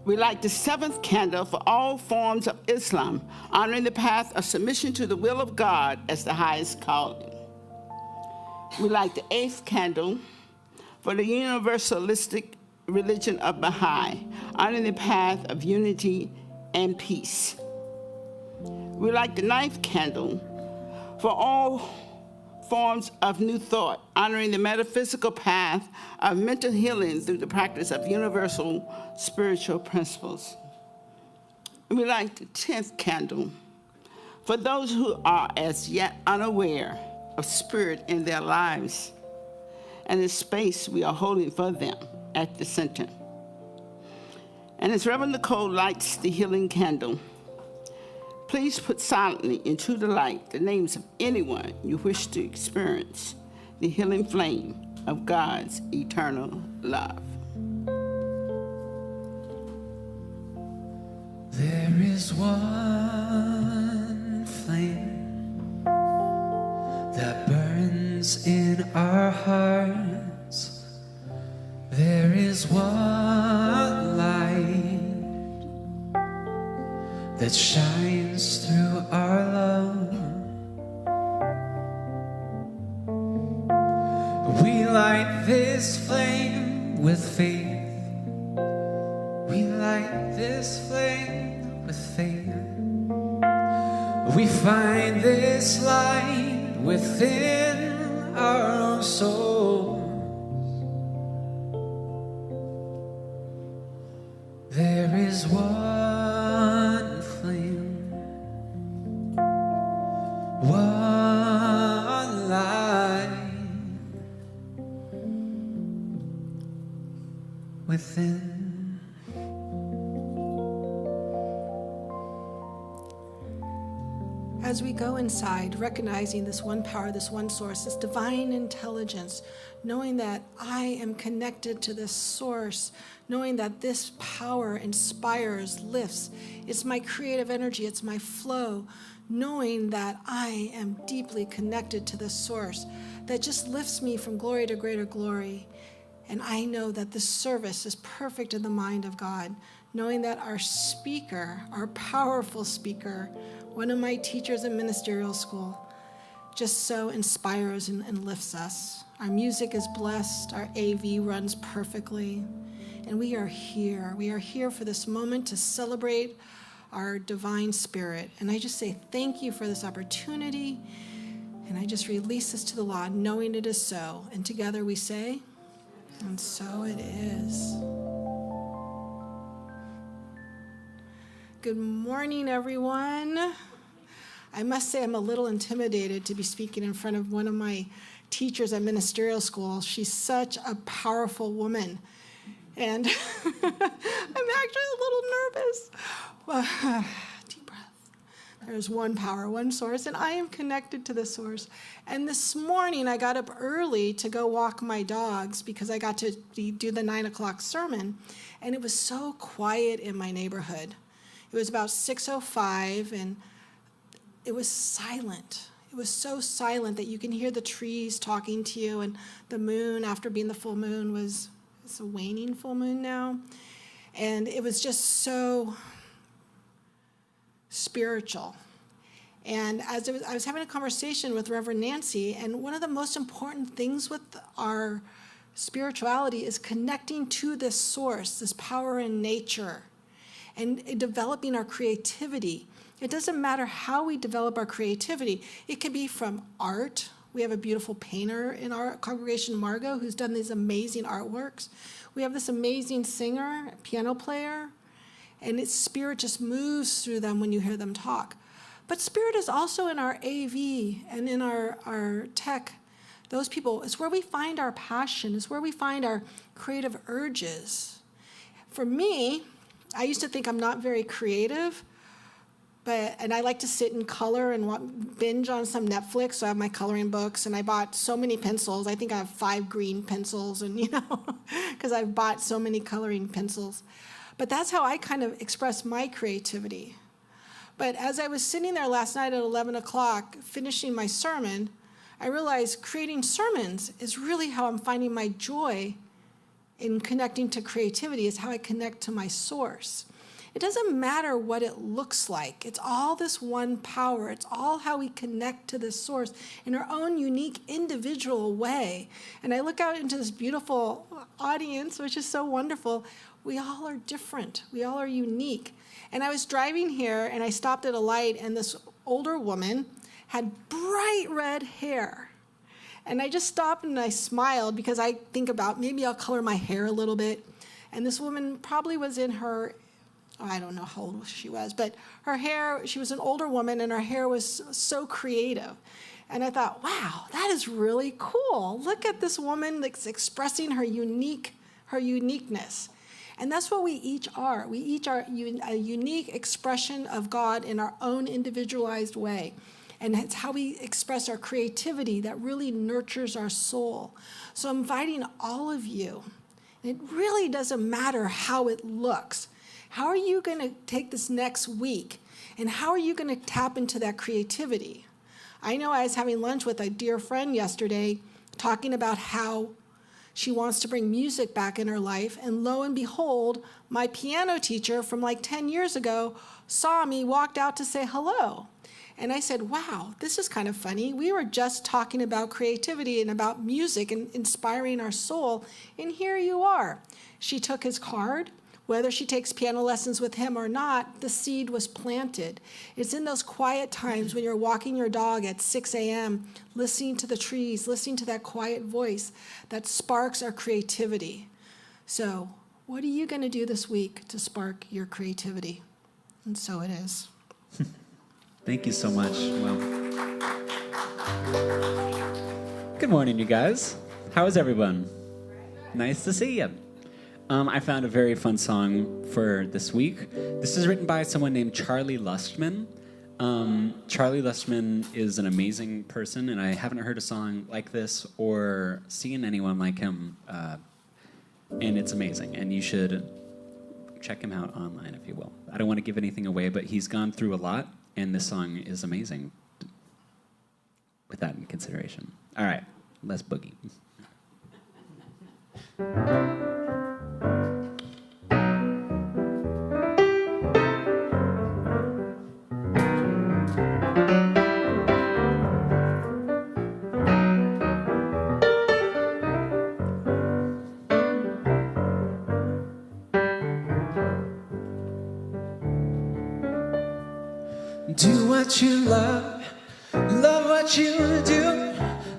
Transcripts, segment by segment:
We light the seventh candle for all forms of Islam, honoring the path of submission to the will of God as the highest calling. We light the eighth candle for the universalistic religion of Baha'i, honoring the path of unity and peace. We light the ninth candle for all forms of new thought, honoring the metaphysical path of mental healing through the practice of universal spiritual principles. We light the 10th candle for those who are as yet unaware of spirit in their lives and the space we are holding for them at the center. And as Reverend Nicole lights the healing candle, please put silently into the light the names of anyone you wish to experience the healing flame of God's eternal love. There is one flame that burns in our hearts. There is one light that shines through our love. We light this flame with faith. We light this flame with faith. We find this light within our own souls. There is one flame, one light within. As we go inside, recognizing this one power, this one source, this divine intelligence, knowing that I am connected to this source, knowing that this power inspires, lifts, it's my creative energy, it's my flow, knowing that I am deeply connected to this source that just lifts me from glory to greater glory. And I know that this service is perfect in the mind of God, knowing that our speaker, our powerful speaker, one of my teachers in ministerial school, just so inspires and lifts us. Our music is blessed, our AV runs perfectly, and we are here. We are here for this moment to celebrate our divine spirit. And I just say thank you for this opportunity, and I just release this to the law, knowing it is so. And together we say, and so it is. Good morning, everyone. I must say I'm a little intimidated to be speaking in front of one of my teachers at ministerial school. She's such a powerful woman. And I'm actually a little nervous. Deep breath. There's one power, one source, and I am connected to the source. And this morning I got up early to go walk my dogs because I got to do the 9 o'clock sermon. And it was so quiet in my neighborhood. It was about 6:05, and it was silent. It was so silent that you can hear the trees talking to you, and the moon, after being the full moon, it's a waning full moon now. And it was just so spiritual. And as I was having a conversation with Reverend Nancy, and one of the most important things with our spirituality is connecting to this source, this power in nature, and developing our creativity. It doesn't matter how we develop our creativity. It can be from art. We have a beautiful painter in our congregation, Margot, who's done these amazing artworks. We have this amazing singer, piano player, and its spirit just moves through them when you hear them talk. But spirit is also in our AV and in our tech. Those people, it's where we find our passion. It's where we find our creative urges. For me, I used to think I'm not very creative, and I like to sit and color and binge on some Netflix. So I have my coloring books, and I bought so many pencils. I think I have 5 green pencils, and because I've bought so many coloring pencils. But that's how I kind of express my creativity. But as I was sitting there last night at 11 o'clock, finishing my sermon, I realized creating sermons is really how I'm finding my joy in connecting to creativity is how I connect to my source. It doesn't matter what it looks like. It's all this one power. It's all how we connect to this source in our own unique individual way. And I look out into this beautiful audience, which is so wonderful. We all are different. We all are unique. And I was driving here and I stopped at a light and this older woman had bright red hair. And I just stopped and I smiled because I think about maybe I'll color my hair a little bit. And this woman probably was in her, I don't know how old she was, but her hair, she was an older woman and her hair was so creative. And I thought, wow, that is really cool. Look at this woman that's expressing her uniqueness. And that's what we each are. We each are a unique expression of God in our own individualized way. And it's how we express our creativity that really nurtures our soul. So I'm inviting all of you. It really doesn't matter how it looks. How are you going to take this next week? And how are you going to tap into that creativity? I know I was having lunch with a dear friend yesterday talking about how she wants to bring music back in her life. And lo and behold, my piano teacher from like 10 years ago saw me, walked out to say hello. And I said, wow, this is kind of funny. We were just talking about creativity and about music and inspiring our soul. And here you are. She took his card. Whether she takes piano lessons with him or not, the seed was planted. It's in those quiet times when you're walking your dog at 6 a.m., listening to the trees, listening to that quiet voice that sparks our creativity. So what are you going to do this week to spark your creativity? And so it is. Thank you so much. Well, good morning, you guys. How is everyone? Nice to see you. I found a very fun song for this week. This is written by someone named Charlie Lustman. Charlie Lustman is an amazing person, and I haven't heard a song like this or seen anyone like him. And it's amazing, and you should check him out online if you will. I don't want to give anything away, but he's gone through a lot, and this song is amazing with that in consideration. All right, let's boogie. Do what you love what you do,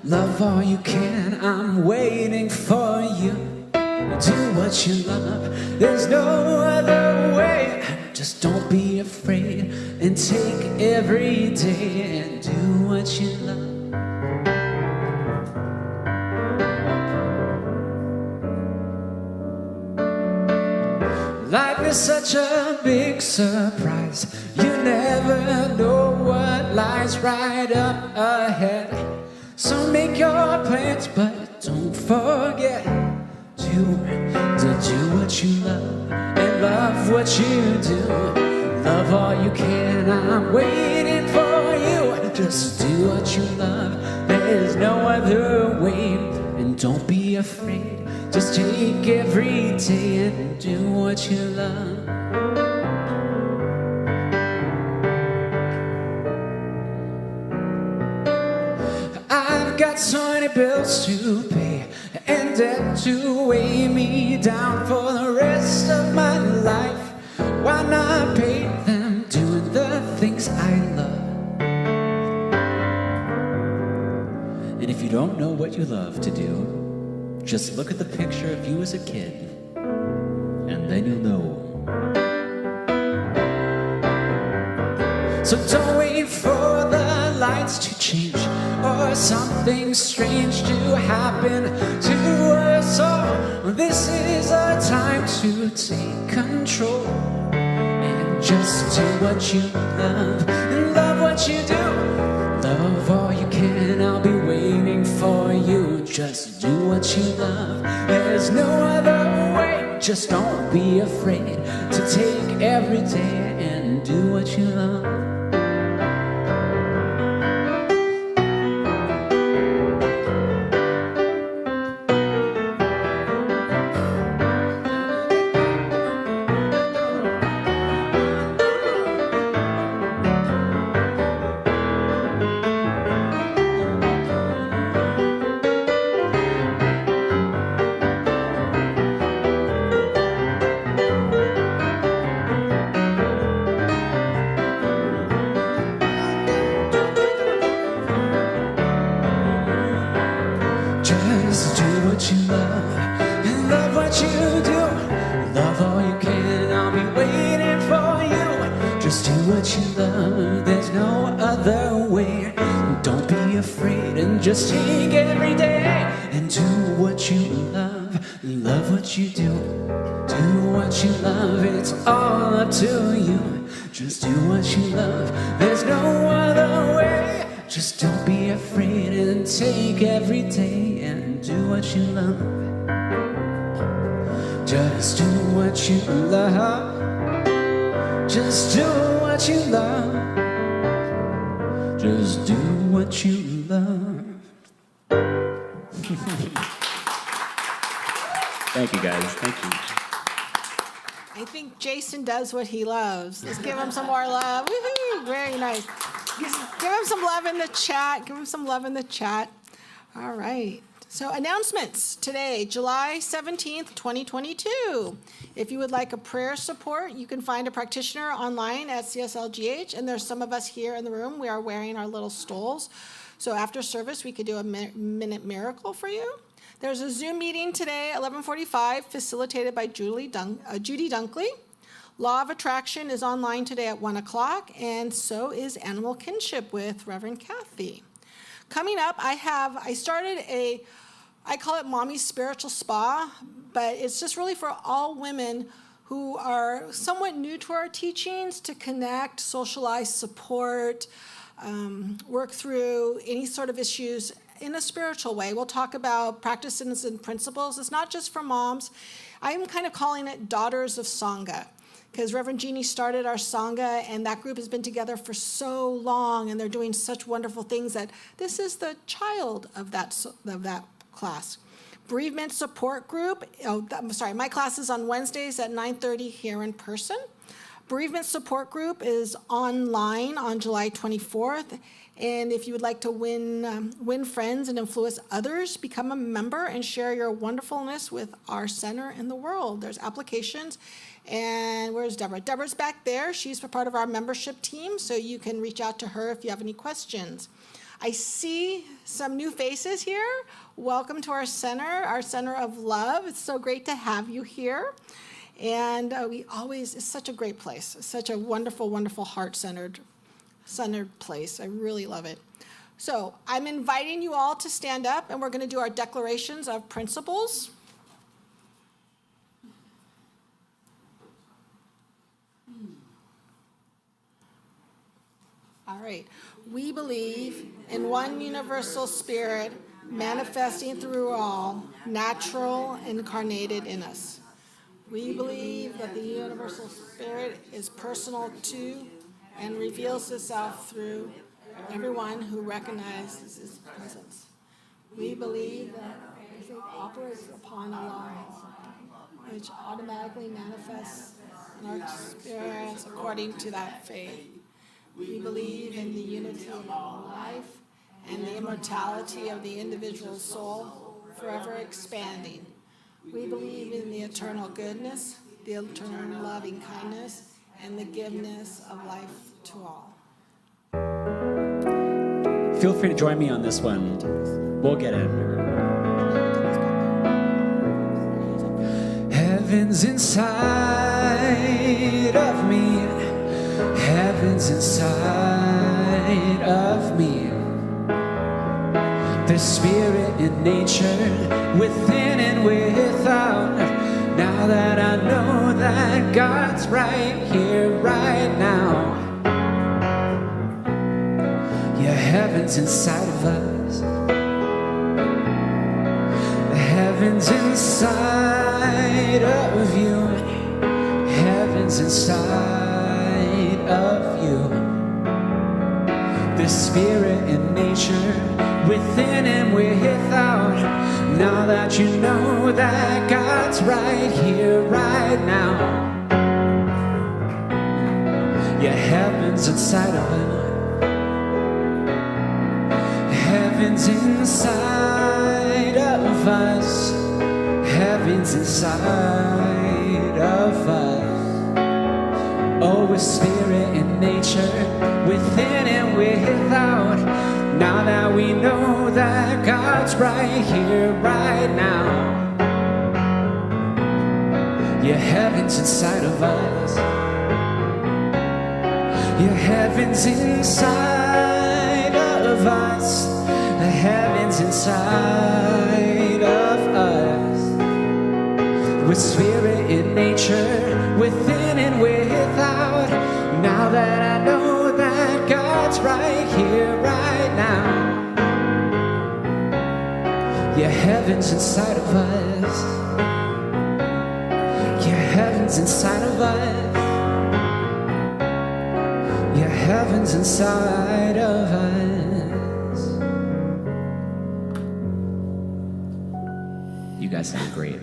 love all you can, I'm waiting for you. Do what you love, there's no other way, just don't be afraid and take every day and do what you love. Life is such a big surprise. You never know what lies right up ahead. So make your plans, but don't forget to do what you love and love what you do. Love all you can, I'm waiting for you. Just do what you love, there's no other way. And don't be afraid, just take every day and do what you love. I've got so many bills to pay and debt to weigh me down for the rest of my life. Why not pay them doing the things I love? And if you don't know what you love to do, just look at the picture of you as a kid, and then you'll know. So don't wait for the lights to change or something strange to happen to us all. This is our time to take control and just do what you love and love what you do. Love all you can, I'll be waiting for you. Just do what you love, there's no other way. Just don't be afraid to take every day and do what you love. what you love, there's no other way. Don't be afraid and just take every day and do what you love. Love what you do. Do what you love, it's all up to you. Just do what you love, there's no other way. Just don't be afraid and take every day and do what you love. Just do what you love. Just do what you love. Just do what you love. Thank you, guys. Thank you. I think Jason does what he loves. Let's give him some more love. Woohoo! Very nice. Give him some love in the chat. Give him some love in the chat. All right. So announcements today, July 17th, 2022. If you would like a prayer support, you can find a practitioner online at CSLGH, and there's some of us here in the room. We are wearing our little stoles. So after service, we could do a minute miracle for you. There's a Zoom meeting today, 11:45, facilitated by Judy Dunkley. Law of Attraction is online today at 1 o'clock, and so is Animal Kinship with Reverend Kathy. Coming up, I started I call it Mommy's Spiritual Spa, but it's just really for all women who are somewhat new to our teachings to connect, socialize, support, work through any sort of issues in a spiritual way. We'll talk about practices and principles. It's not just for moms. I'm kind of calling it Daughters of Sangha, because Reverend Jeannie started our Sangha, and that group has been together for so long, and they're doing such wonderful things that this is the child of that class. Bereavement support group. My class is on Wednesdays at 9:30 here in person. Bereavement support group is online on July 24th. And if you would like to win friends and influence others, become a member and share your wonderfulness with our center in the world. There's applications. And where's Deborah? Deborah's back there. She's a part of our membership team, so you can reach out to her if you have any questions. I see some new faces here. Welcome to our center of love. It's so great to have you here. And it's such a great place. It's such a wonderful, wonderful heart-centered place. I really love it. So I'm inviting you all to stand up, and we're going to do our declarations of principles. All right. We believe in one universal spirit manifesting through all, natural, incarnated in us. We believe that the universal spirit is personal to and reveals itself through everyone who recognizes its presence. We believe that it operates upon a law which automatically manifests in our experience according to that faith. We believe in the unity of all life and the immortality of the individual soul, forever expanding. We believe in the eternal goodness, the eternal loving kindness, and the giveness of life to all. Feel free to join me on this one. We'll get it. Heaven's inside of me. Heaven's inside of me. The spirit in nature, within and without. Now that I know that God's right here, right now. Yeah, heaven's inside of us. Heaven's inside of you. Heaven's inside of you. The spirit in nature, within and without. Now that you know that God's right here, right now. Yeah, heaven's inside of us. Heaven's inside of us. Heaven's inside of us. Oh, a spirit in nature, within and without. Now that we know that God's right here, right now. Yeah, heaven's inside of us. Your heaven's inside of us. The heaven's inside of us. With spirit in nature, within and without. Now that I know that God's right here, right now. Your heaven's inside of us. Your heaven's inside of us. Your heaven's inside of us. You guys sound great.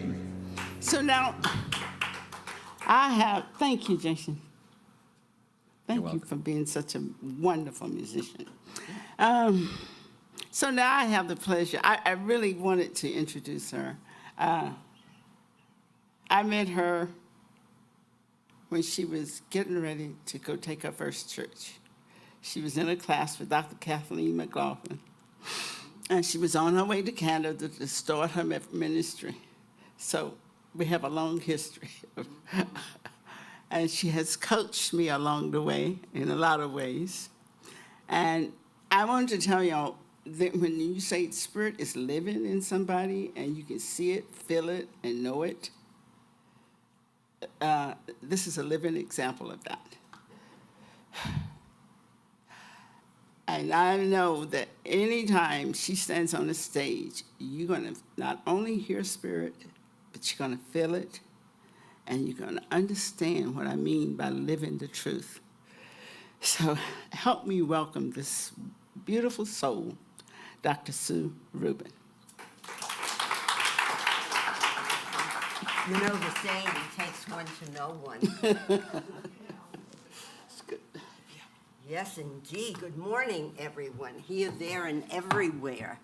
So now, thank you, Jason. Thank you welcome. for being such a wonderful musician. So now I have the pleasure, I really wanted to introduce her. I met her when she was getting ready to go take her first church. She was in a class with Dr. Kathleen McLaughlin, and she was on her way to Canada to start her ministry. So we have a long history. And she has coached me along the way in a lot of ways. And I wanted to tell y'all that when you say spirit is living in somebody and you can see it, feel it, and know it, this is a living example of that. And I know that anytime she stands on the stage, you're going to not only hear spirit, but you're going to feel it, and you're going to understand what I mean by living the truth. So help me welcome this beautiful soul, Dr. Sue Rubin. You know the saying, it takes one to know one. It's good. Yes, indeed. Good morning, everyone, here, there, and everywhere.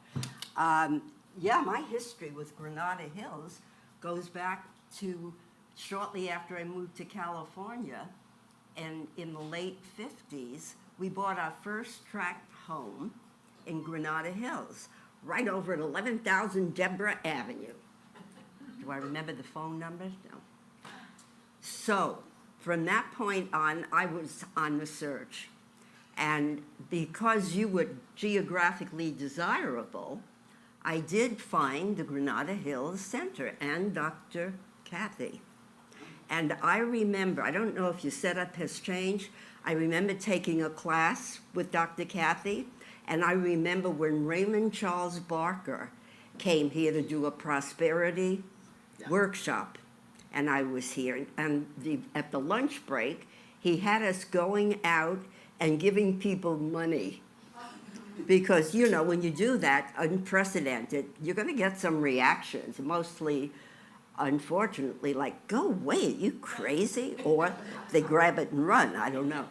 Yeah, my history with Granada Hills goes back to shortly after I moved to California, and in the late 50s, we bought our first tract home in Granada Hills, right over at 11,000 Deborah Avenue. Do I remember the phone number? No. So, from that point on, I was on the search. And because you were geographically desirable, I did find the Granada Hills Center and Dr. Kathy. And I remember, I don't know if your setup has changed, I remember taking a class with Dr. Kathy, and I remember when Raymond Charles Barker came here to do a prosperity workshop, and I was here. And at the lunch break, he had us going out and giving people money. Because, you know, when you do that, unprecedented, you're going to get some reactions, mostly, unfortunately, like, go away, are you crazy? Or they grab it and run, I don't know.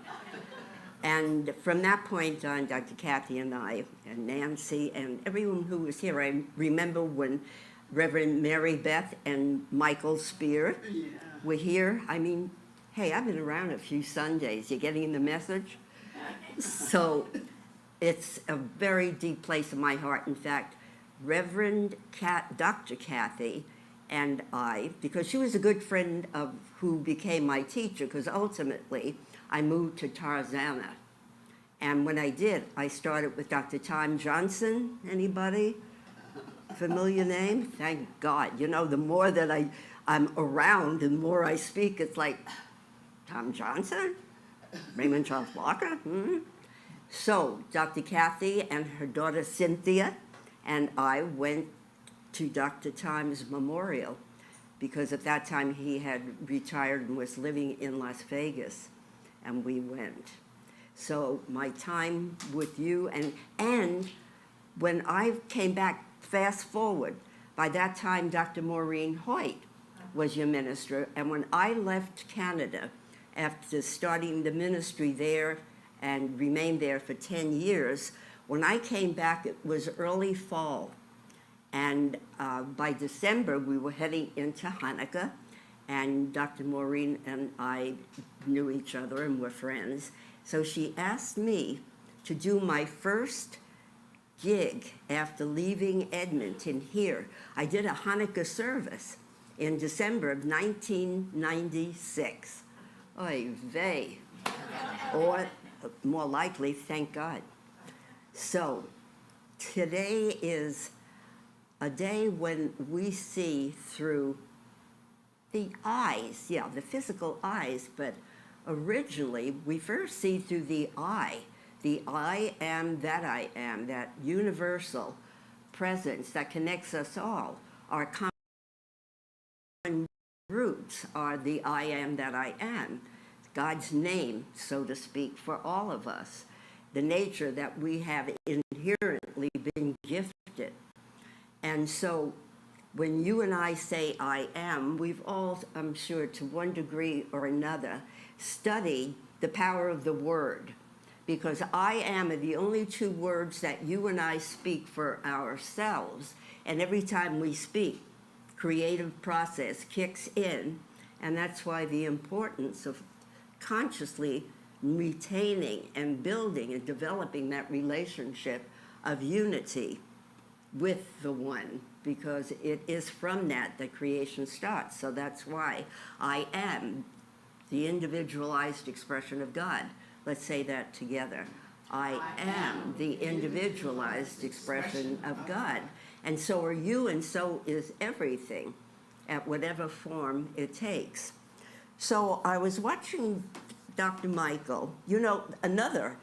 And from that point on, Dr. Kathy and I, and Nancy, and everyone who was here, I remember when Reverend Mary Beth and Michael Spear were here. I mean, hey, I've been around a few Sundays. You getting the message? So it's a very deep place in my heart. In fact, Dr. Kathy and I, because she was a good friend of who became my teacher, because ultimately I moved to Tarzana. And when I did, I started with Dr. Tom Johnson. Anybody? Familiar name? Thank God. You know, the more that I'm around and the more I speak, it's like, Tom Johnson? Raymond Charles Barker? Hmm? So Dr. Kathy and her daughter Cynthia and I went to Dr. Tom's memorial, because at that time he had retired and was living in Las Vegas, and we went. So my time with you, and when I came back, fast forward, by that time Dr. Maureen Hoyt was your minister, and when I left Canada after starting the ministry there and remained there for 10 years, when I came back it was early fall, and by December we were heading into Hanukkah, and Dr. Maureen and I knew each other and were friends, so she asked me to do my first gig after leaving Edmonton here. I did a Hanukkah service in December of 1996. Oy vey. Or more likely, thank God. So today is a day when we see through the eyes, yeah, the physical eyes, but originally we first see through the I am, that universal presence that connects us all. Our common roots are the I am that I am, God's name, so to speak, for all of us, the nature that we have inherently been gifted. And so when you and I say I am, we've all, I'm sure, to one degree or another, studied the power of the word, because I am are the only two words that you and I speak for ourselves. And every time we speak, creative process kicks in, and that's why the importance of consciously retaining and building and developing that relationship of unity with the one, because it is from that creation starts. So that's why I am the individualized expression of God. Let's say that together. I am the individualized expression of God. And so are you, and so is everything, at whatever form it takes. So I was watching Dr. Michael, you know, another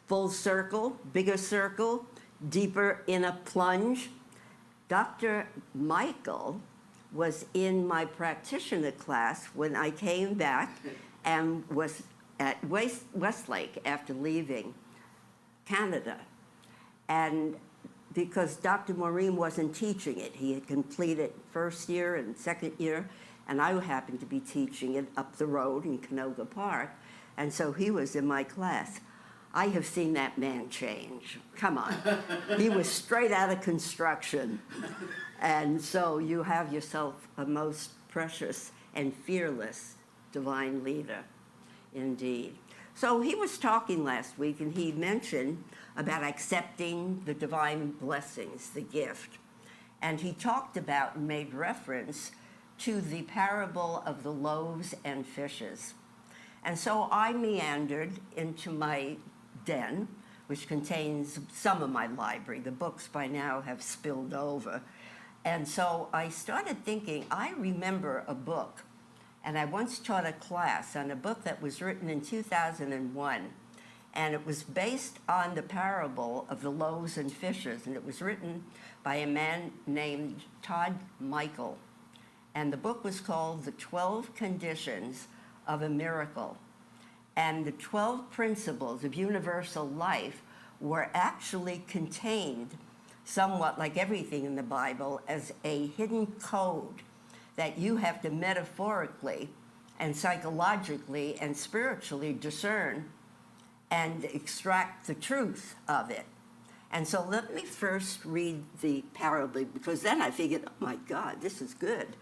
full circle, bigger circle, deeper in a plunge. Dr. Michael was in my practitioner class when I came back and was at Westlake after leaving Canada. And because Dr. Maureen wasn't teaching it, he had completed first year and second year, and I happened to be teaching it up the road in Canoga Park, and so he was in my class. I have seen that man change. Come on. He was straight out of construction. And so you have yourself a most precious and fearless divine leader, indeed. So he was talking last week, and he mentioned about accepting the divine blessings, the gift. And he talked about and made reference to the parable of the loaves and fishes. And so I meandered into my den, which contains some of my library. The books by now have spilled over. And so I started thinking, I remember a book, and I once taught a class on a book that was written in 2001, and it was based on the parable of the loaves and fishes, and it was written by a man named Todd Michael. And the book was called The 12 Conditions of a Miracle. And the 12 principles of universal life were actually contained, somewhat like everything in the Bible, as a hidden code that you have to metaphorically and psychologically and spiritually discern and extract the truth of it. And so let me first read the parable, because then I figured, oh my God, this is good.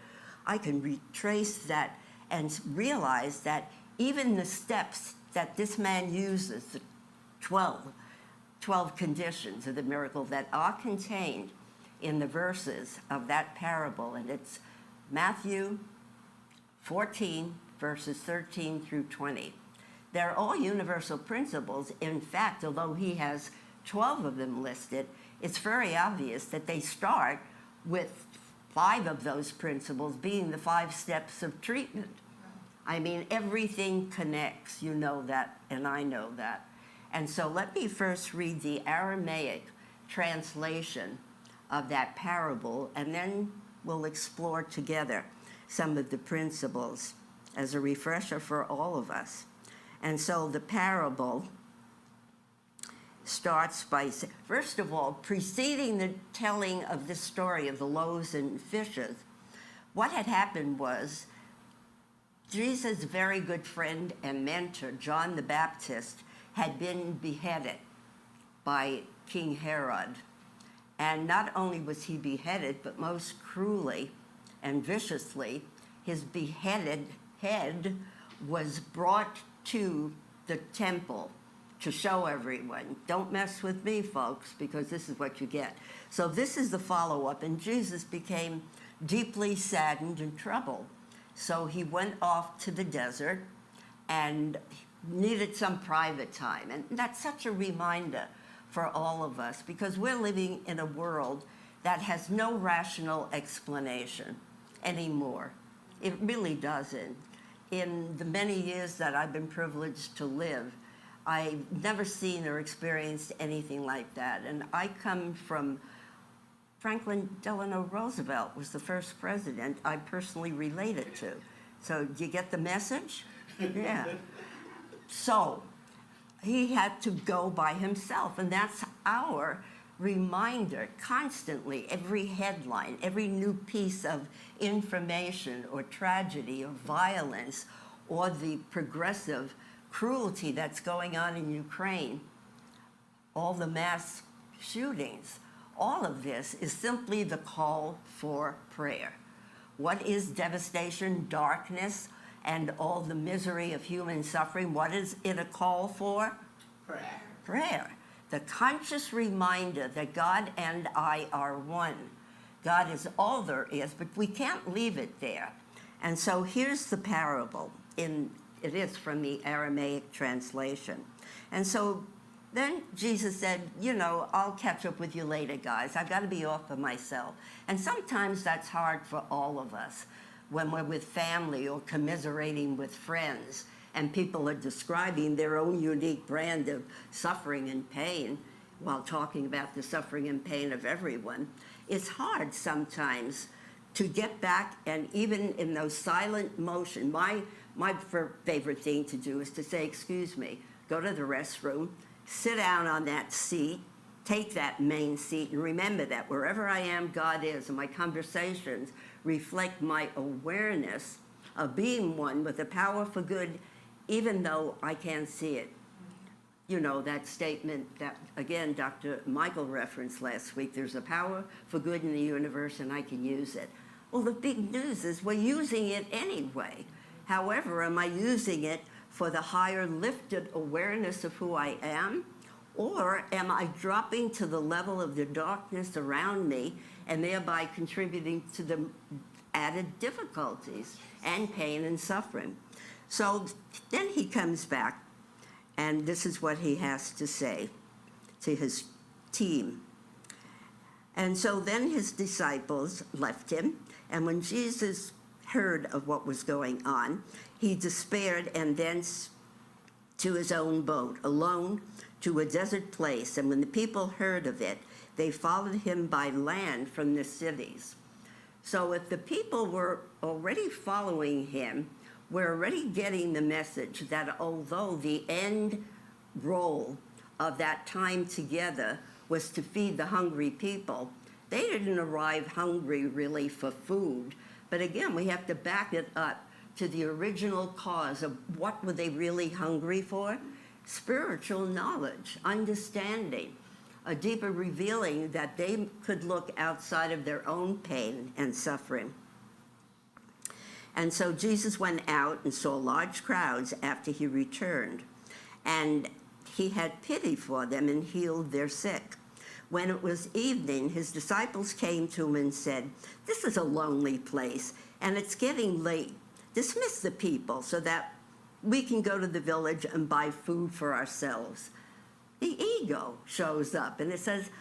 I can retrace that and realize that even the steps that this man uses, the 12 conditions of the miracle that are contained in the verses of that parable, and it's Matthew 14, verses 13 through 20. They're all universal principles. In fact, although he has 12 of them listed, it's very obvious that they start with 5 of those principles being the 5 steps of treatment. I mean, everything connects, you know that, and I know that. And so let me first read the Aramaic translation of that parable, and then we'll explore together some of the principles as a refresher for all of us. And so the parable starts by, first of all, preceding the telling of this story of the loaves and fishes, what had happened was Jesus' very good friend and mentor, John the Baptist, had been beheaded by King Herod. And not only was he beheaded, but most cruelly and viciously, his beheaded head was brought to the temple to show everyone, don't mess with me, folks, because this is what you get. So this is the follow-up, and Jesus became deeply saddened and troubled. So he went off to the desert, and needed some private time. And that's such a reminder for all of us, because we're living in a world that has no rational explanation anymore. It really doesn't. In the many years that I've been privileged to live, I've never seen or experienced anything like that. And I come from Franklin Delano Roosevelt was the first president I personally related to. So do you get the message? Yeah. So he had to go by himself, and that's our reminder constantly, every headline, every new piece of information or tragedy or violence or the progressive cruelty that's going on in Ukraine, all the mass shootings, all of this is simply the call for prayer. What is devastation, darkness, and all the misery of human suffering? What is it a call for? Prayer. Prayer. The conscious reminder that God and I are one. God is all there is, but we can't leave it there. And so here's the parable. It is from the Aramaic translation. And so then Jesus said, I'll catch up with you later, guys. I've got to be off of myself. And sometimes that's hard for all of us when we're with family or commiserating with friends, and people are describing their own unique brand of suffering and pain while talking about the suffering and pain of everyone. It's hard sometimes to get back, and even in those silent motion, my favorite thing to do is to say, excuse me, go to the restroom, sit down on that seat, take that main seat, and remember that wherever I am, God is, and my conversations reflect my awareness of being one with the power for good, even though I can't see it. That statement that, again, Dr. Michael referenced last week, there's a power for good in the universe and I can use it. Well, the big news is we're using it anyway. However, am I using it for the higher lifted awareness of who I am? Or am I dropping to the level of the darkness around me and thereby contributing to the added difficulties and pain and suffering? So then he comes back, and this is what he has to say to his team. And so then his disciples left him, and when Jesus heard of what was going on, he despaired, and thence to his own boat, alone to a desert place. And when the people heard of it, they followed him by land from the cities. So if the people were already following him, we're already getting the message that although the end role of that time together was to feed the hungry people, they didn't arrive hungry really for food. But again, we have to back it up to the original cause of what were they really hungry for? Spiritual knowledge, understanding, a deeper revealing that they could look outside of their own pain and suffering. And so Jesus went out and saw large crowds after he returned, and he had pity for them and healed their sick. When it was evening, his disciples came to him and said, "This is a lonely place, and it's getting late. Dismiss the people so that we can go to the village and buy food for ourselves." The ego shows up, and it says,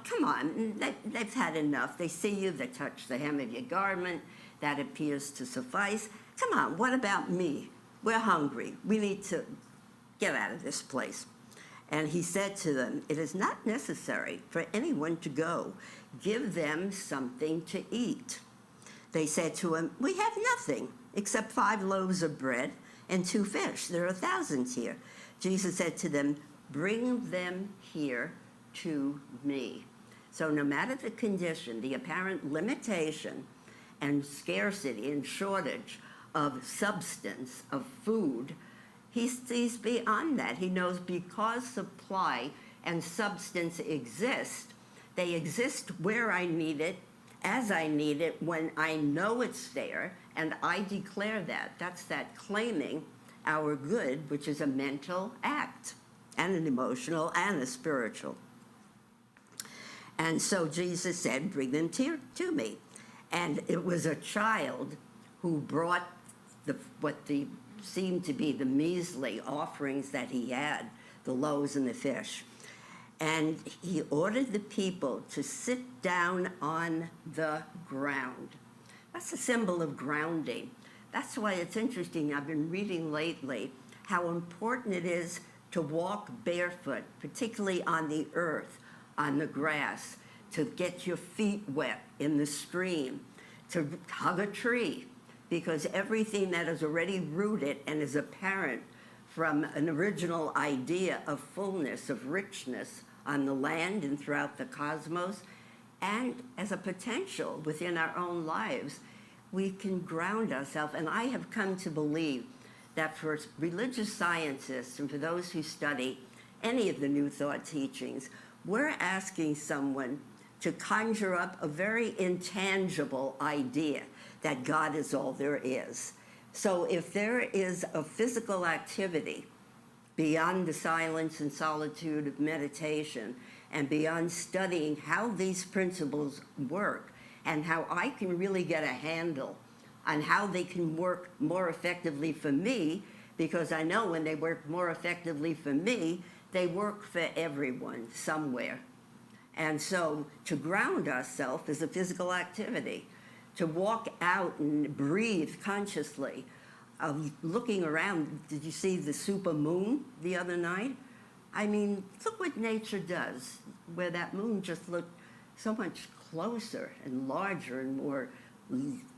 come on, they've had enough. They see you, they touch the hem of your garment. That appears to suffice. Come on, what about me? We're hungry. We need to get out of this place. And he said to them, "It is not necessary for anyone to go. Give them something to eat." They said to him, "We have nothing except 5 loaves of bread and 2 fish. There are thousands here." Jesus said to them, "Bring them here to me." So no matter the condition, the apparent limitation and scarcity and shortage of substance, of food, he sees beyond that. He knows because supply and substance exist, they exist where I need it, as I need it, when I know it's there, and I declare that. That's that claiming our good, which is a mental act, and an emotional and a spiritual. And so Jesus said, "Bring them to me." And it was a child who brought what the seemed to be the measly offerings that he had, the loaves and the fish. And he ordered the people to sit down on the ground. That's a symbol of grounding. That's why it's interesting. I've been reading lately how important it is to walk barefoot, particularly on the earth, on the grass, to get your feet wet in the stream, to hug a tree, because everything that is already rooted and is apparent from an original idea of fullness, of richness on the land and throughout the cosmos, and as a potential within our own lives, we can ground ourselves. And I have come to believe that for religious scientists and for those who study any of the New Thought teachings, we're asking someone to conjure up a very intangible idea that God is all there is. So if there is a physical activity beyond the silence and solitude of meditation and beyond studying how these principles work and how I can really get a handle on how they can work more effectively for me, because I know when they work more effectively for me, they work for everyone somewhere. And so to ground ourselves is a physical activity. To walk out and breathe consciously, looking around. Did you see the super moon the other night? I mean, look what nature does, where that moon just looked so much closer and larger and more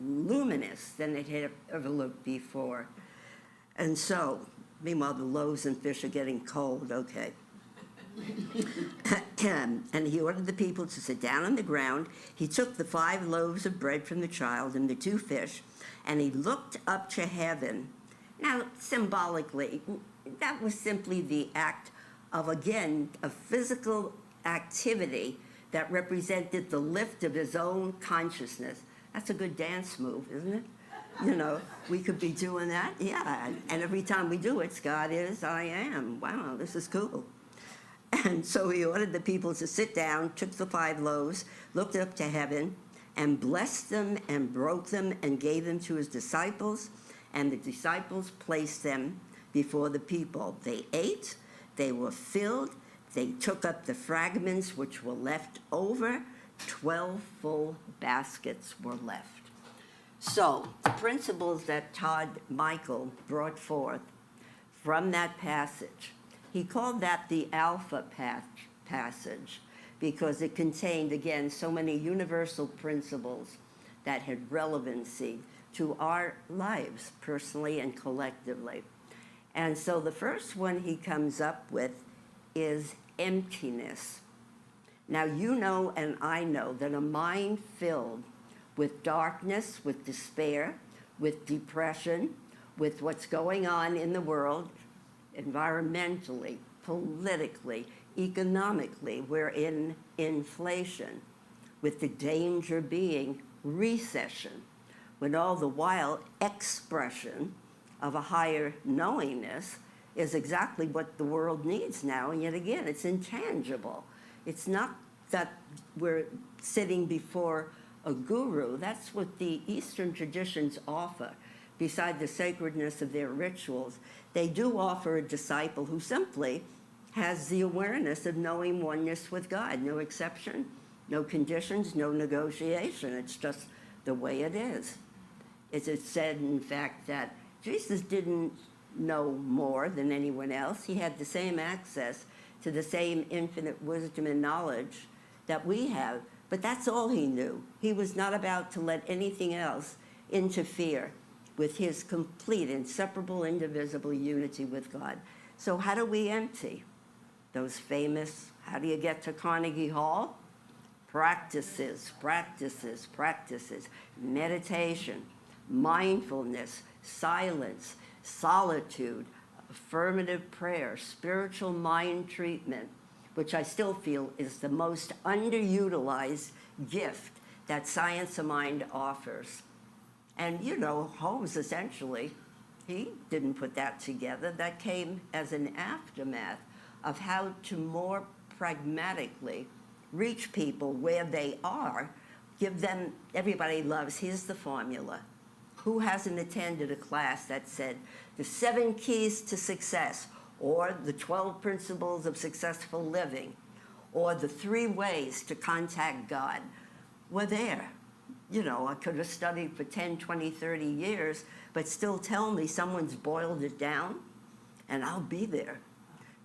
luminous than it had ever looked before. And so, meanwhile, the loaves and fish are getting cold, okay. And he ordered the people to sit down on the ground. He took the 5 loaves of bread from the child and the 2 fish, and he looked up to heaven. Now, symbolically, that was simply the act of, again, a physical activity that represented the lift of his own consciousness. That's a good dance move, isn't it? You know, we could be doing that, yeah. And every time we do it, God is, I am. Wow, this is cool. And so he ordered the people to sit down, took the 5 loaves, looked up to heaven, and blessed them and broke them and gave them to his disciples. And the disciples placed them before the people. They ate, they were filled, they took up the fragments which were left over. 12 full baskets were left. So the principles that Todd Michael brought forth from that passage, he called that the Alpha passage because it contained, again, so many universal principles that had relevancy to our lives, personally and collectively. And so the first one he comes up with is emptiness. Now, you know and I know that a mind filled with darkness, with despair, with depression, with what's going on in the world, environmentally, politically, economically, we're in inflation, with the danger being recession, when all the while expression of a higher knowingness is exactly what the world needs now, and yet again, it's intangible. It's not that we're sitting before a guru. That's what the Eastern traditions offer. Beside the sacredness of their rituals, they do offer a disciple who simply has the awareness of knowing oneness with God. No exception, no conditions, no negotiation. It's just the way it is. It's said, in fact, that Jesus didn't know more than anyone else. He had the same access to the same infinite wisdom and knowledge that we have, but that's all he knew. He was not about to let anything else interfere with his complete, inseparable, indivisible unity with God. So how do we empty? Those famous, how do you get to Carnegie Hall? Practices, practices, practices. Meditation, mindfulness, silence, solitude, affirmative prayer, spiritual mind treatment, which I still feel is the most underutilized gift that Science of Mind offers. And you know, Holmes essentially, he didn't put that together. That came as an aftermath of how to more pragmatically reach people where they are, give them, everybody loves, here's the formula. Who hasn't attended a class that said the 7 keys to success, or the 12 principles of successful living, or the 3 ways to contact God? We're there. You know, I could have studied for 10, 20, 30 years, but still tell me someone's boiled it down, and I'll be there.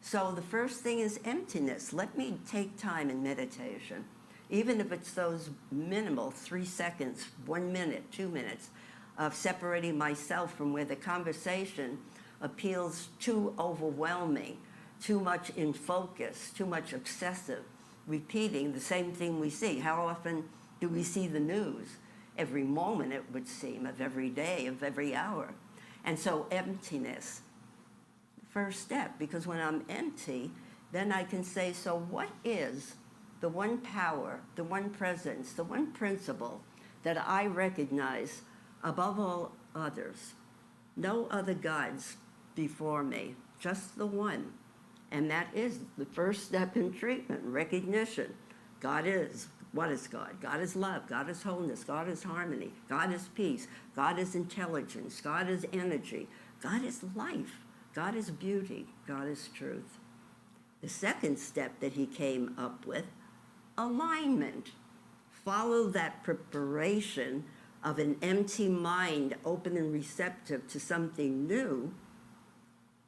So the first thing is emptiness. Let me take time in meditation, even if it's those minimal 3 seconds, 1 minute, 2 minutes, of separating myself from where the conversation appeals too overwhelming, too much in focus, too much obsessive, repeating the same thing we see. How often do we see the news? Every moment, it would seem, of every day, of every hour. And so emptiness, first step, because when I'm empty, then I can say, so what is the one power, the one presence, the one principle that I recognize above all others? No other gods before me, just the one. And that is the first step in treatment, recognition. God is. What is God? God is love. God is wholeness. God is harmony. God is peace. God is intelligence. God is energy. God is life. God is beauty. God is truth. The second step that he came up with, alignment. Follow that preparation of an empty mind, open and receptive to something new,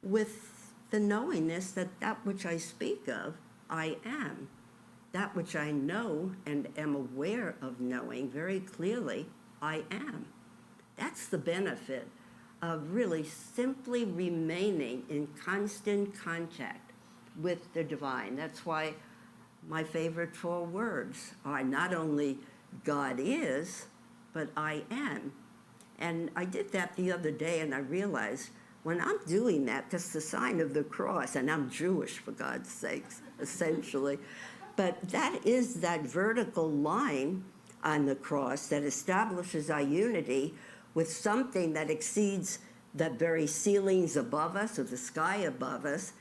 with the knowingness that that which I speak of, I am. That which I know and am aware of knowing very clearly, I am. That's the benefit of really simply remaining in constant contact with the divine. That's why my favorite 4 words are not only God is, but I am. And I did that the other day, and I realized when I'm doing that, that's the sign of the cross, and I'm Jewish, for God's sakes, essentially. But that is that vertical line on the cross that establishes our unity with something that exceeds the very ceilings above us or the sky above us,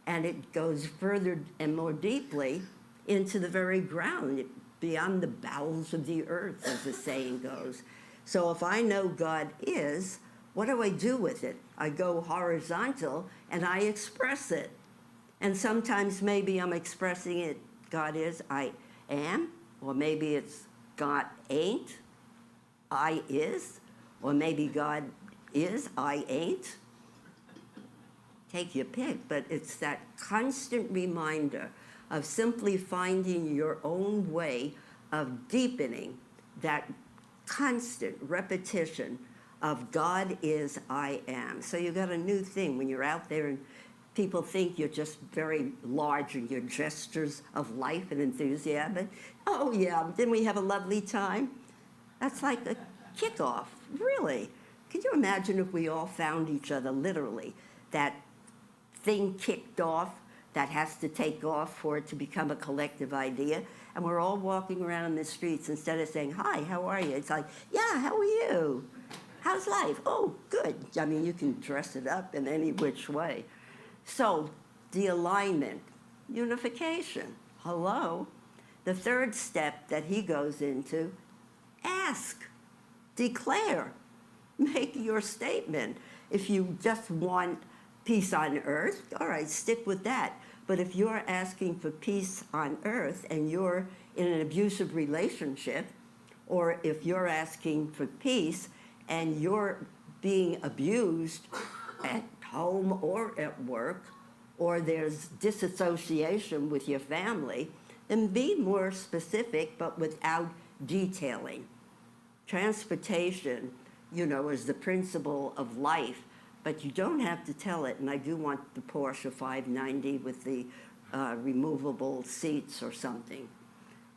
and it goes further and more deeply into the very ground, beyond the bowels of the earth, as the saying goes. So if I know God is, what do I do with it? I go horizontal and I express it. And sometimes maybe I'm expressing it, God is, I am, or maybe it's God ain't, I is, or maybe God is, I ain't. Take your pick, but it's that constant reminder of simply finding your own way of deepening that constant repetition of God is, I am. So you got a new thing when you're out there and people think you're just very large in your gestures of life and enthusiasm. Oh yeah, didn't we have a lovely time? That's like a kickoff, really. Could you imagine if we all found each other literally, that thing kicked off that has to take off for it to become a collective idea, and we're all walking around in the streets instead of saying, hi, how are you? It's like, yeah, how are you? How's life? Oh, good. I mean, you can dress it up in any which way. So the alignment, unification, hello. The third step that he goes into, ask, declare, make your statement. If you just want peace on earth, all right, stick with that. But if you're asking for peace on earth and you're in an abusive relationship, or if you're asking for peace and you're being abused at home or at work, or there's disassociation with your family, then be more specific, but without detailing. Transportation, you know, is the principle of life, but you don't have to tell it. And I do want the Porsche 590 with the removable seats or something.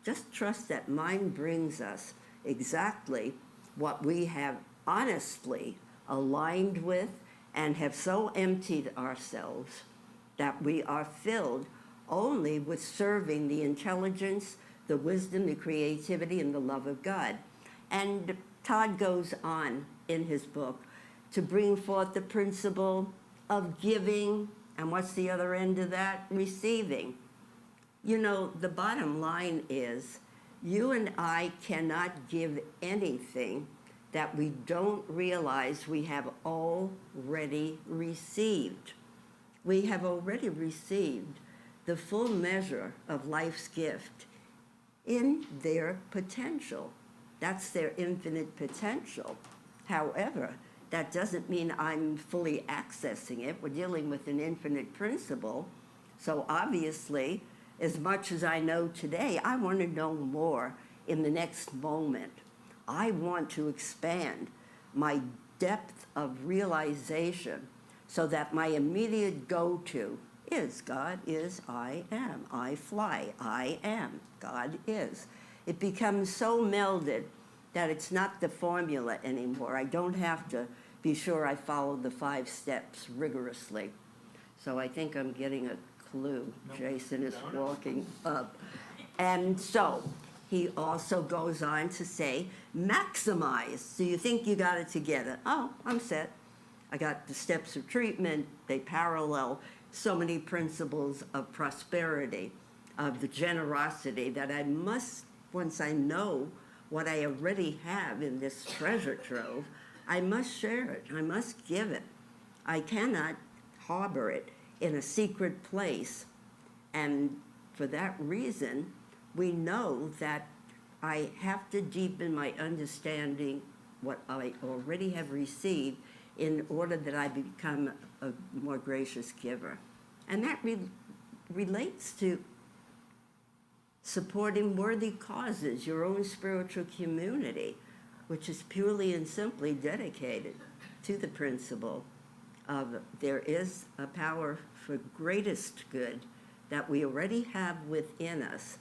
Just trust that mind brings us exactly what we have honestly aligned with and have so emptied ourselves that we are filled only with serving the intelligence, the wisdom, the creativity, and the love of God. And Todd goes on in his book to bring forth the principle of giving, and what's the other end of that? Receiving. You know, the bottom line is, you and I cannot give anything that we don't realize we have already received. We have already received the full measure of life's gift in their potential. That's their infinite potential. However, that doesn't mean I'm fully accessing it. We're dealing with an infinite principle. So obviously, as much as I know today, I want to know more in the next moment. I want to expand my depth of realization so that my immediate go-to is God is, I am. I fly, I am. God is. It becomes so melded that it's not the formula anymore. I don't have to be sure I follow the 5 steps rigorously. So I think I'm getting a clue. Jason is walking up. And so he also goes on to say, maximize. So you think you got it together. Oh, I'm set. I got the steps of treatment. They parallel so many principles of prosperity, of the generosity that I must, once I know what I already have in this treasure trove, I must share it. I must give it. I cannot harbor it in a secret place. And for that reason, we know that I have to deepen my understanding what I already have received in order that I become a more gracious giver. And that relates to supporting worthy causes, your own spiritual community, which is purely and simply dedicated to the principle of there is a power for greatest good that we already have within us.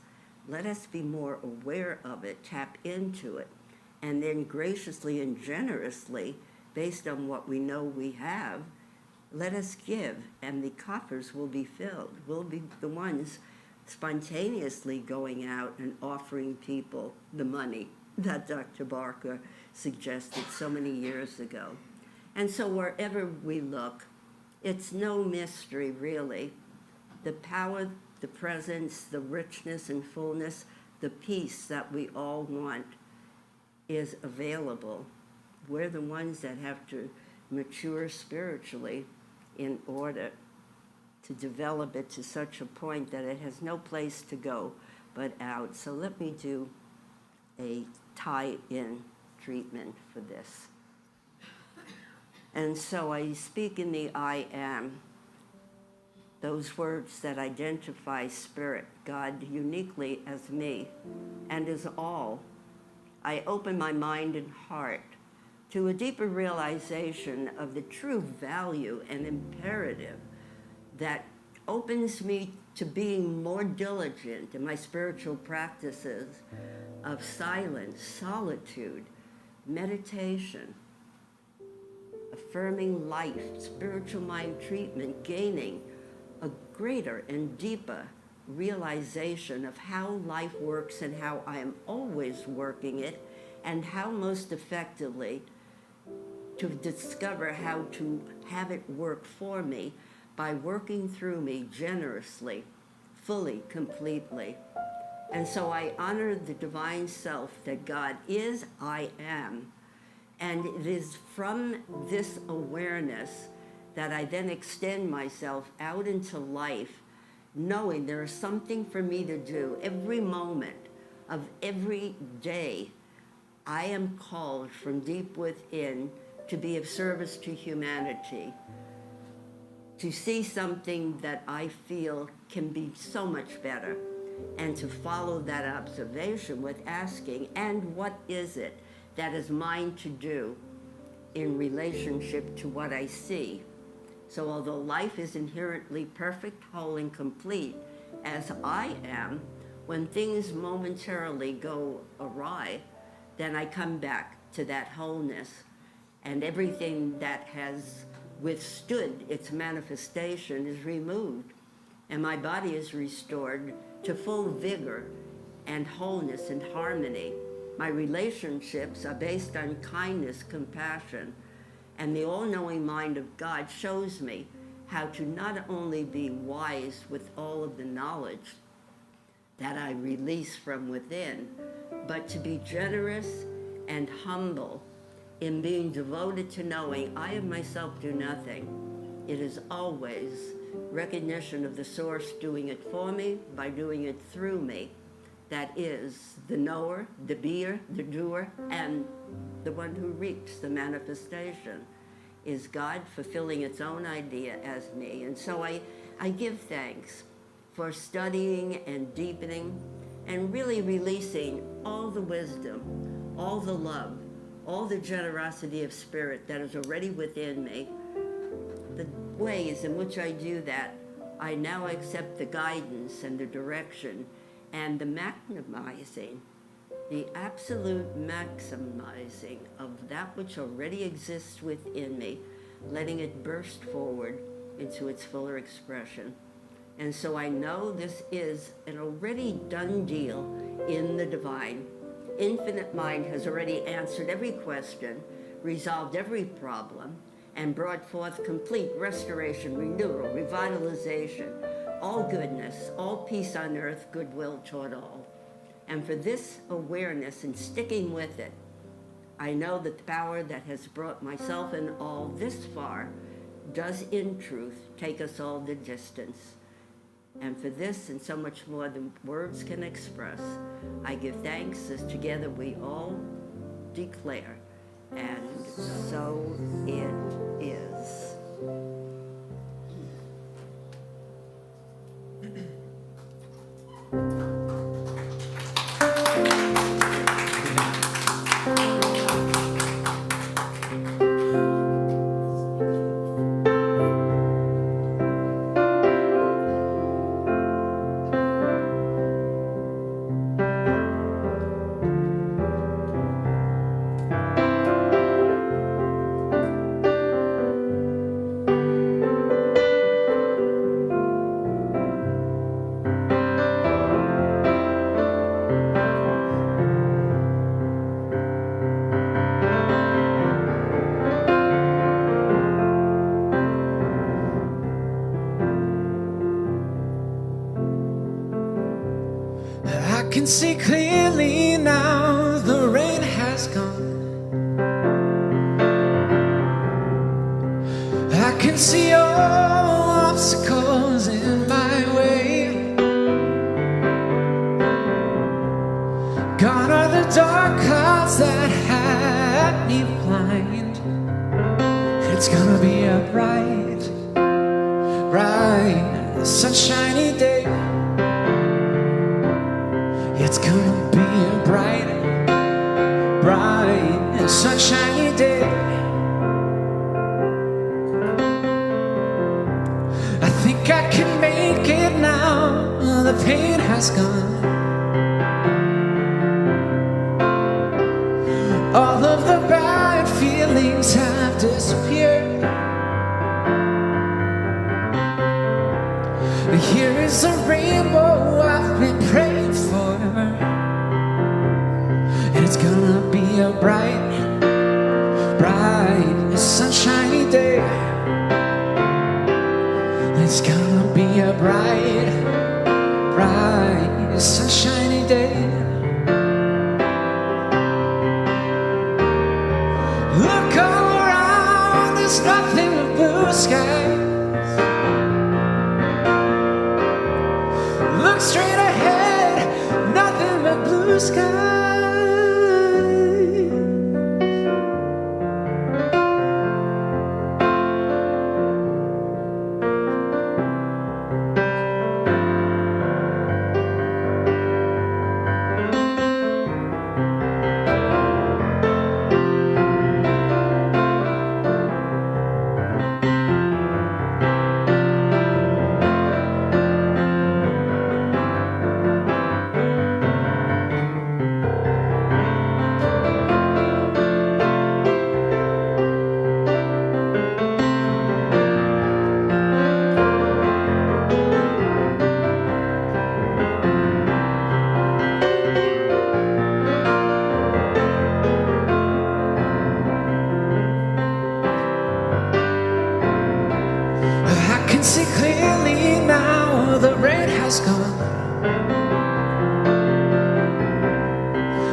Let us be more aware of it, tap into it, and then graciously and generously, based on what we know we have, let us give, and the coffers will be filled. We'll be the ones spontaneously going out and offering people the money that Dr. Barker suggested so many years ago. And so wherever we look, it's no mystery, really. The power, the presence, the richness and fullness, the peace that we all want is available. We're the ones that have to mature spiritually in order to develop it to such a point that it has no place to go but out. So let me do a tie-in treatment for this. And so I speak in the I am, those words that identify Spirit, God uniquely as me and as all. I open my mind and heart to a deeper realization of the true value and imperative that opens me to being more diligent in my spiritual practices of silence, solitude, meditation, affirming life, spiritual mind treatment, gaining a greater and deeper realization of how life works and how I am always working it, and how most effectively to discover how to have it work for me by working through me generously, fully, completely. And so I honor the divine self that God is, I am. And it is from this awareness that I then extend myself out into life, knowing there is something for me to do every moment of every day. I am called from deep within to be of service to humanity, to see something that I feel can be so much better, and to follow that observation with asking, and what is it that is mine to do in relationship to what I see? So although life is inherently perfect, whole, and complete, as I am, when things momentarily go awry, then I come back to that wholeness, and everything that has withstood its manifestation is removed, and my body is restored to full vigor and wholeness and harmony. My relationships are based on kindness, compassion, and the all-knowing mind of God shows me how to not only be wise with all of the knowledge that I release from within, but to be generous and humble in being devoted to knowing I of myself do nothing. It is always recognition of the source doing it for me by doing it through me. That is the knower, the beer, the doer, and the one who reaps the manifestation is God fulfilling its own idea as me. And so I give thanks for studying and deepening and really releasing all the wisdom, all the love, all the generosity of spirit that is already within me. The ways in which I do that, I now accept the guidance and the direction and the maximizing, the absolute maximizing of that which already exists within me, letting it burst forward into its fuller expression. And so I know this is an already done deal in the divine. Infinite mind has already answered every question, resolved every problem, and brought forth complete restoration, renewal, revitalization, all goodness, all peace on earth, goodwill toward all. And for this awareness and sticking with it, I know that the power that has brought myself and all this far does in truth take us all the distance. And for this and so much more than words can express, I give thanks as together we all declare, and so it is. I can see clearly now, the rain has gone. I can see all obstacles in my way. Gone are the dark clouds that had me blind. It's gonna be a bright, bright, sunshiny day. It's gonna be a bright, bright and sunshiny day. I think I can make it now, the pain has gone. All of the bad feelings have disappeared. Here is a rainbow I've been praying for. And it's gonna be a bright, bright, sunshiny day. It's gonna be a bright, bright, sunshiny day. Look all around, there's nothing but blue skies. Look straight ahead, nothing but blue skies.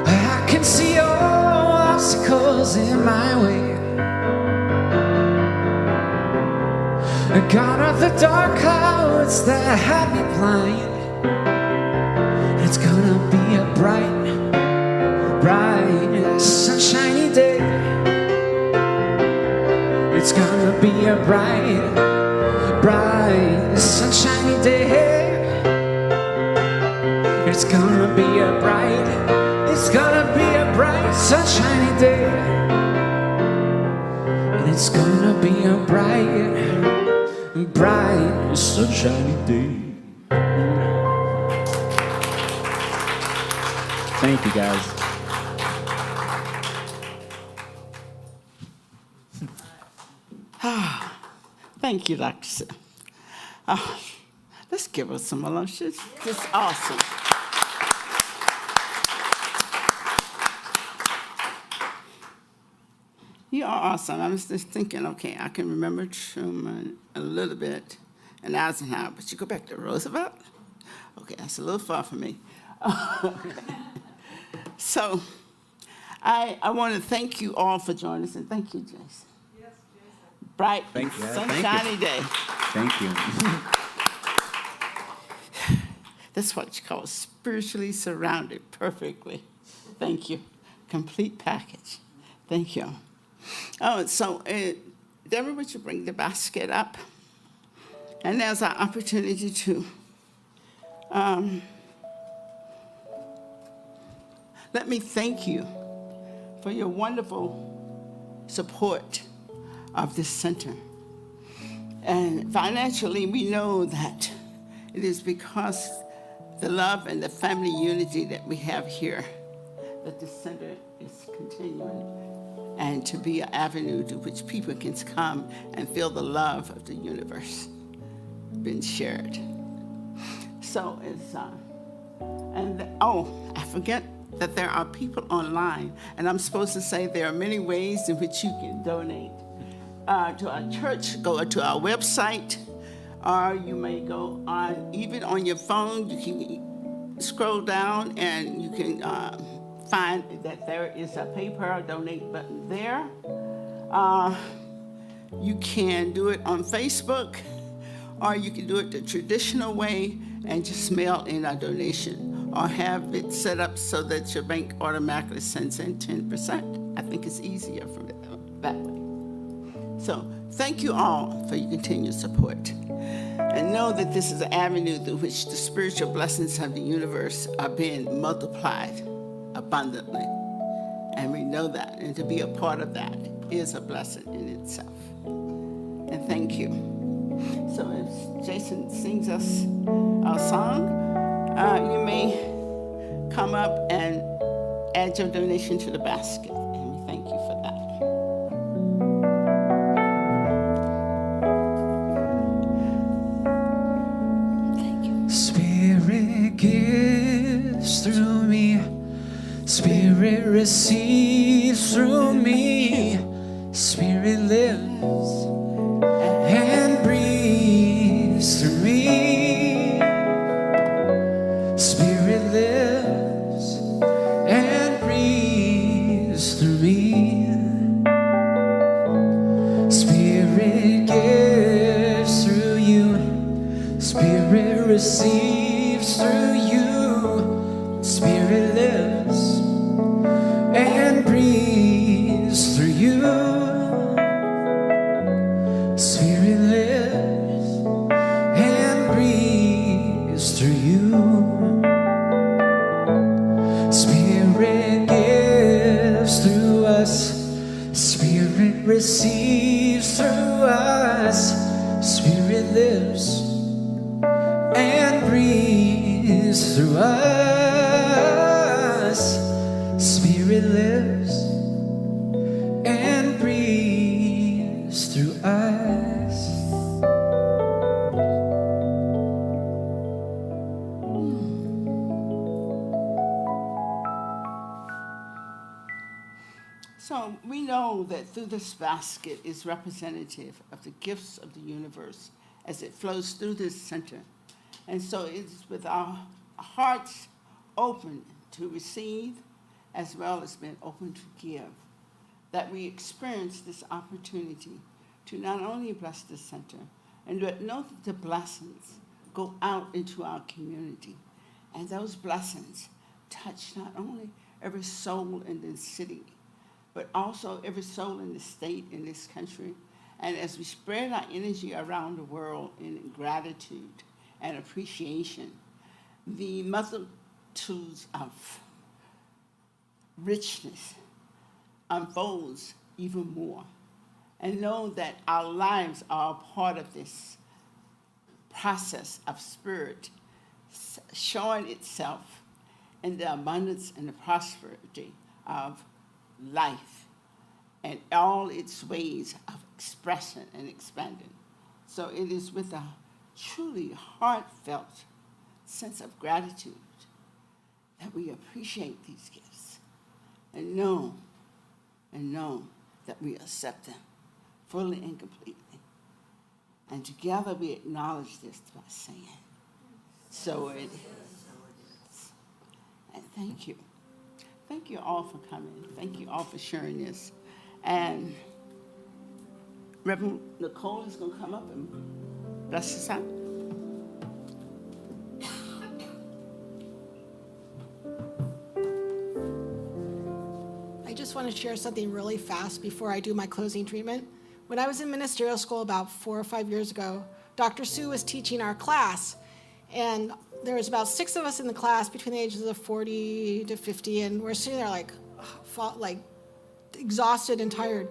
I can see all obstacles troubles in my way. God of the dark clouds that had me blind. It's gonna be a bright, bright, sunshiny day. It's gonna be a bright, bright, sunshiny day. It's gonna be a bright, it's gonna be a bright, sunshiny day. And it's gonna be a bright, bright, sunshiny day. Thank you, guys. Thank you, Dr. Sim. Let's give her some lunch. It's just awesome. You are awesome. I was just thinking, okay, I can remember Truman a little bit and Eisenhower, but you go back to Roosevelt? Okay, that's a little far from me. So I want to thank you all for joining us, and thank you, Jason. Yes, Jason. Bright, Thank you. sunshiny day. Thank you. That's what you call spiritually surrounded perfectly. Thank you. Complete package. Thank you. Oh, so Deborah, would you bring the basket up? And there's our opportunity to let me thank you for your wonderful support of this center. And financially, we know that it is because the love and the family unity that we have here that this center is continuing and to be an avenue to which people can come and feel the love of the universe being shared. So it's, I forget that there are people online, and I'm supposed to say there are many ways in which you can donate to our church. Go to our website, or you may go on, even on your phone, you can scroll down and you can find that there is a PayPal donate button there. You can do it on Facebook, or you can do it the traditional way and just mail in a donation, or have it set up so that your bank automatically sends in 10%. I think it's easier from that way. So thank you all for your continued support. And know that this is an avenue through which the spiritual blessings of the universe are being multiplied abundantly. And we know that. And to be a part of that is a blessing in itself. And thank you. So if Jason sings us our song, you may come up and add your donation to the basket. And we thank you for that. Spirit gives through me, Spirit receives through me, Spirit lives and breathes through me, Spirit lives and breathes through me, Spirit gives through you, Spirit receives through you, Spirit lives and breathes through you, Spirit lives and breathes through you, Spirit gives through us, Spirit receives through us, Spirit lives and breathes through us, Spirit lives and breathes through us. So we know that through this basket is representative of the gifts of the universe as it flows through this center. And so it's with our hearts open to receive as well as being open to give that we experience this opportunity to not only bless the center, and to know that the blessings go out into our community. And those blessings touch not only every soul in this city, but also every soul in the state, in this country. And as we spread our energy around the world in gratitude and appreciation, the multitudes of richness unfolds even more. And know that our lives are a part of this process of spirit showing itself in the abundance and the prosperity of life and all its ways of expression and expanding. So it is with a truly heartfelt sense of gratitude that we appreciate these gifts and know that we accept them fully and completely. And together we acknowledge this by saying, so it is. And thank you. Thank you all for coming. Thank you all for sharing this. And Reverend Nicole is going to come up and bless us out. I just want to share something really fast before I do my closing treatment. When I was in ministerial school about 4 or 5 years ago, Dr. Sue was teaching our class, and there was about 6 of us in the class between the ages of 40 to 50, and we're sitting there like exhausted and tired.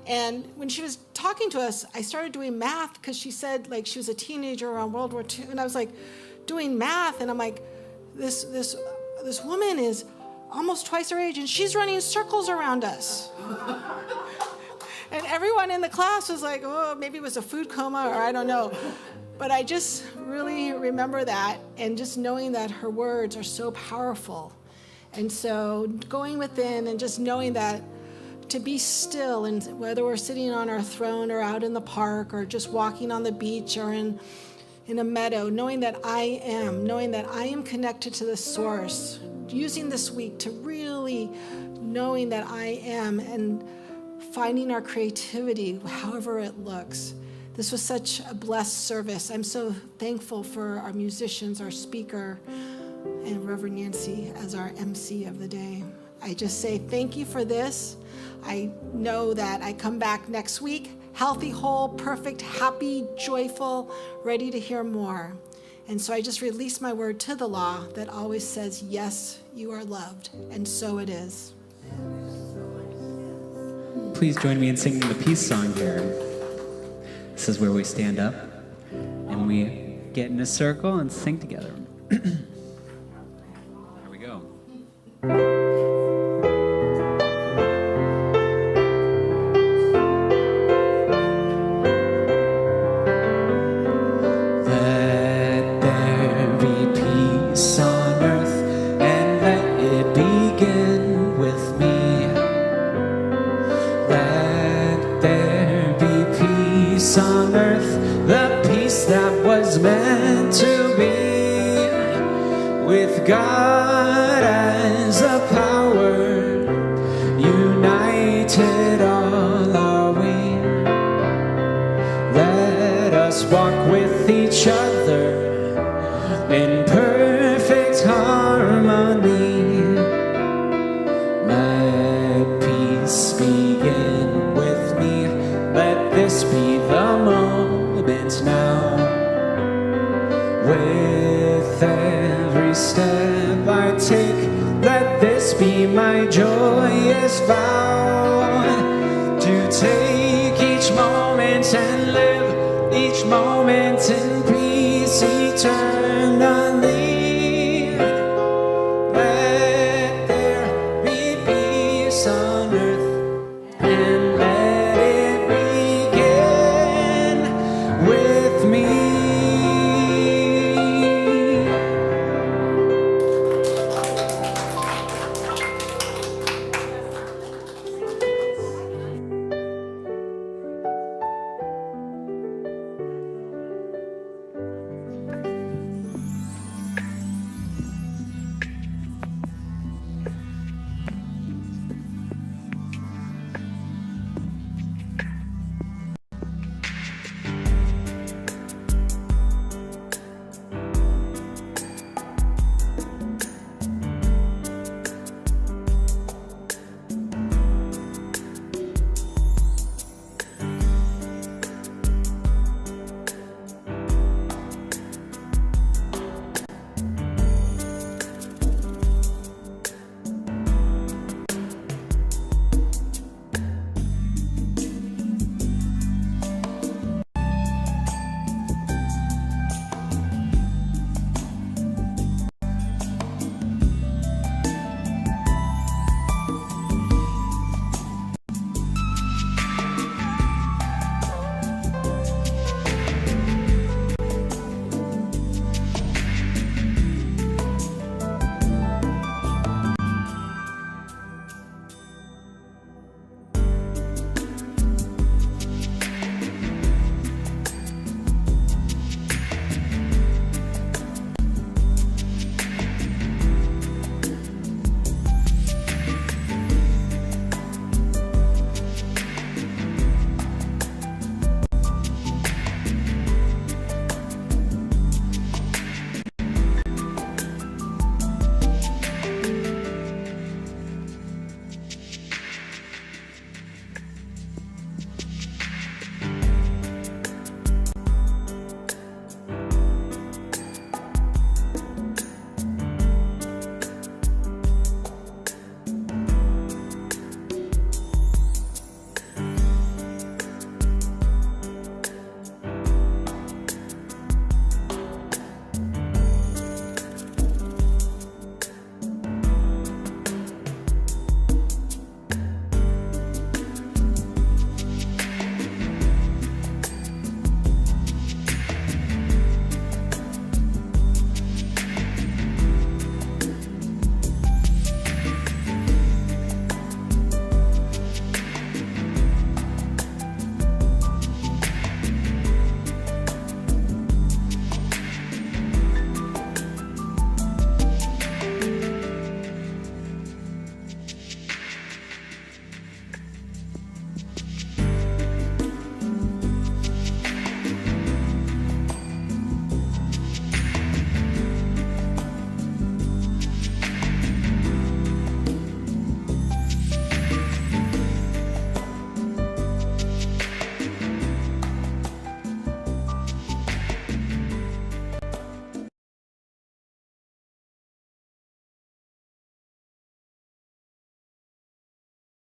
And when she was talking to us, I started doing math because she said like she was a teenager around World War II, and I was like doing math, and I'm like, this woman is almost twice her age, and she's running circles around us. And everyone in the class was like, oh, maybe it was a food coma, or I don't know. But I just really remember that, and just knowing that her words are so powerful. And so going within and just knowing that to be still, and whether we're sitting on our throne or out in the park or just walking on the beach or in a meadow, knowing that I am connected to the source, using this week to really knowing that I am, and finding our creativity, however it looks. This was such a blessed service. I'm so thankful for our musicians, our speaker, and Reverend Nancy as our MC of the day. I just say thank you for this. I know that I come back next week, healthy, whole, perfect, happy, joyful, ready to hear more. And so I just release my word to the law that always says, yes, you are loved, and so it is. Please join me in singing the peace song here. This is where we stand up and we get in a circle and sing together. Here we go. Let there be peace on earth, and let it begin with me. Let there be peace on earth, the peace that was meant to be, with God as a power, united all are we. Let us walk with each other in perfect harmony. Let peace begin with me. Let this be the moment now. With every step I take, let this be my joyous vow, to take each moment and live each moment in peace eternal.